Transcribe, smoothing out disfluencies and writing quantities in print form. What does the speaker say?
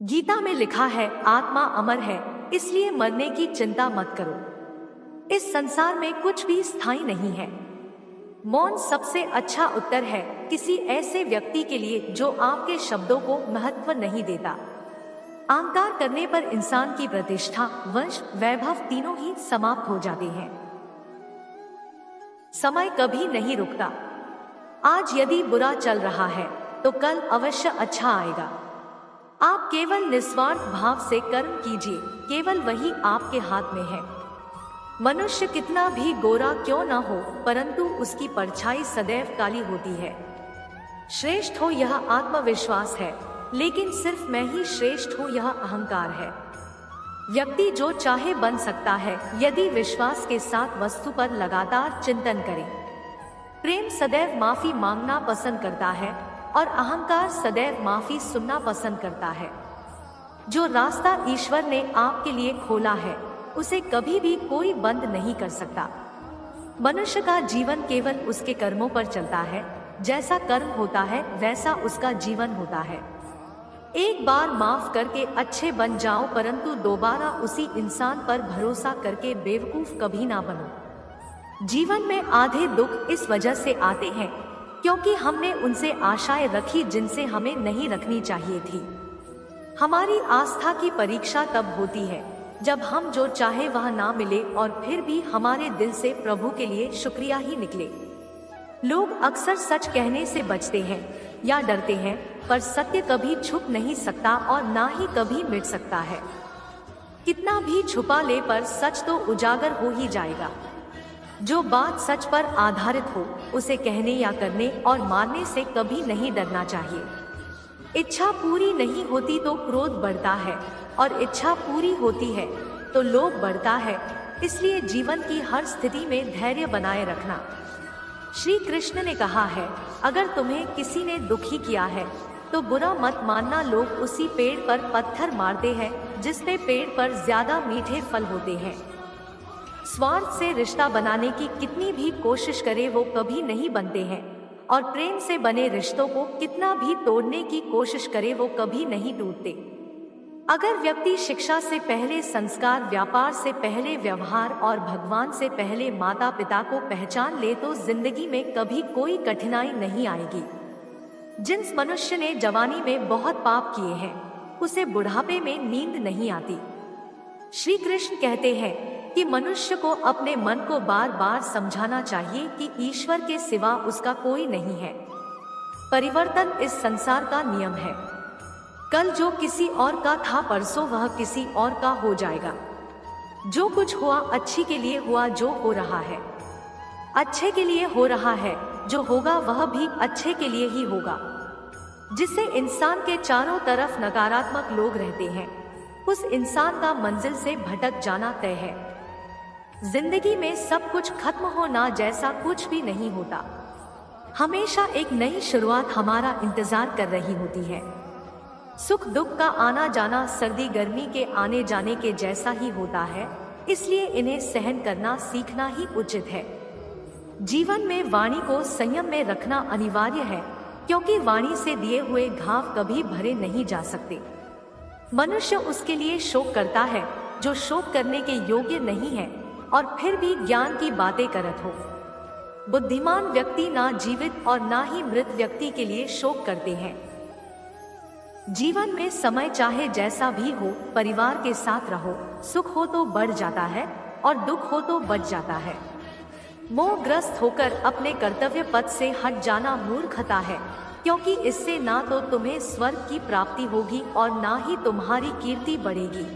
गीता में लिखा है, आत्मा अमर है, इसलिए मरने की चिंता मत करो। इस संसार में कुछ भी स्थायी नहीं है। मौन सबसे अच्छा उत्तर है किसी ऐसे व्यक्ति के लिए जो आपके शब्दों को महत्व नहीं देता। अहंकार करने पर इंसान की प्रतिष्ठा, वंश, वैभव तीनों ही समाप्त हो जाते हैं। समय कभी नहीं रुकता। आज यदि बुरा चल रहा है तो कल अवश्य अच्छा आएगा। आप केवल निस्वार्थ भाव से कर्म कीजिए, केवल वही आपके हाथ में है। मनुष्य कितना भी गोरा क्यों न हो, परंतु उसकी परछाई सदैव काली होती है। श्रेष्ठ हो यह आत्मविश्वास है, लेकिन सिर्फ मैं ही श्रेष्ठ हूँ यह अहंकार है। व्यक्ति जो चाहे बन सकता है यदि विश्वास के साथ वस्तु पर लगातार चिंतन करे। प्रेम सदैव माफी मांगना पसंद करता है और अहंकार सदैव माफी सुनना पसंद करता है। जो रास्ता ईश्वर ने आपके लिए खोला है उसे कभी भी कोई बंद नहीं कर सकता। मनुष्य का जीवन केवल उसके कर्मों पर चलता है। जैसा कर्म होता है वैसा उसका जीवन होता है। एक बार माफ करके अच्छे बन जाओ, परंतु दोबारा उसी इंसान पर भरोसा करके बेवकूफ कभी ना बनो। जीवन में आधे दुख इस वजह से आते हैं क्योंकि हमने उनसे आशाएं रखी जिनसे हमें नहीं रखनी चाहिए थी। हमारी आस्था की परीक्षा तब होती है जब हम जो चाहे वह ना मिले और फिर भी हमारे दिल से प्रभु के लिए शुक्रिया ही निकले। लोग अक्सर सच कहने से बचते हैं या डरते हैं, पर सत्य कभी छुप नहीं सकता और ना ही कभी मिट सकता है। कितना भी छुपा ले पर सच तो उजागर हो ही जाएगा। जो बात सच पर आधारित हो उसे कहने या करने और मानने से कभी नहीं डरना चाहिए। इच्छा पूरी नहीं होती तो क्रोध बढ़ता है और इच्छा पूरी होती है तो लोभ बढ़ता है। इसलिए जीवन की हर स्थिति में धैर्य बनाए रखना। श्री कृष्ण ने कहा है, अगर तुम्हें किसी ने दुखी किया है तो बुरा मत मानना। लोग उसी पेड़ पर पत्थर मारते हैं जिसपे पेड़ पर ज्यादा मीठे फल होते हैं। स्वार्थ से रिश्ता बनाने की कितनी भी कोशिश करे वो कभी नहीं बनते हैं, और प्रेम से बने रिश्तों को कितना भी तोड़ने की कोशिश करे वो कभी नहीं टूटते। अगर व्यक्ति शिक्षा से पहले संस्कार, व्यापार से पहले व्यवहार और भगवान से पहले माता पिता को पहचान ले तो जिंदगी में कभी कोई कठिनाई नहीं आएगी। जिस मनुष्य ने जवानी में बहुत पाप किए हैं उसे बुढ़ापे में नींद नहीं आती। श्री कृष्ण कहते हैं कि मनुष्य को अपने मन को बार बार समझाना चाहिए कि ईश्वर के सिवा उसका कोई नहीं है। परिवर्तन इस संसार का नियम है। कल जो किसी और का था परसों वह किसी और का हो जाएगा। जो कुछ हुआ अच्छी के लिए हुआ। जो हो रहा है अच्छे के लिए हो रहा है। जो होगा वह भी अच्छे के लिए ही होगा। जिससे इंसान के चारों तरफ नकारात्मक लोग रहते हैं उस इंसान का मंजिल से भटक जाना तय है। जिंदगी में सब कुछ खत्म होना जैसा कुछ भी नहीं होता। हमेशा एक नई शुरुआत हमारा इंतजार कर रही होती है। सुख दुख का आना जाना सर्दी गर्मी के आने जाने के जैसा ही होता है, इसलिए इन्हें सहन करना सीखना ही उचित है। जीवन में वाणी को संयम में रखना अनिवार्य है, क्योंकि वाणी से दिए हुए घाव कभी भरे नहीं जा सकते। मनुष्य उसके लिए शोक करता है जो शोक करने के योग्य नहीं है और फिर भी ज्ञान की बातें करत हो। बुद्धिमान व्यक्ति ना जीवित और ना ही मृत व्यक्ति के लिए शोक करते हैं। जीवन में समय चाहे जैसा भी हो, परिवार के साथ रहो। सुख हो तो बढ़ जाता है और दुख हो तो बढ़ जाता है। मोहग्रस्त होकर अपने कर्तव्य पथ से हट जाना मूर्खता है, क्योंकि इससे ना तो तुम्हें स्वर्ग की प्राप्ति होगी और ना ही तुम्हारी कीर्ति बढ़ेगी।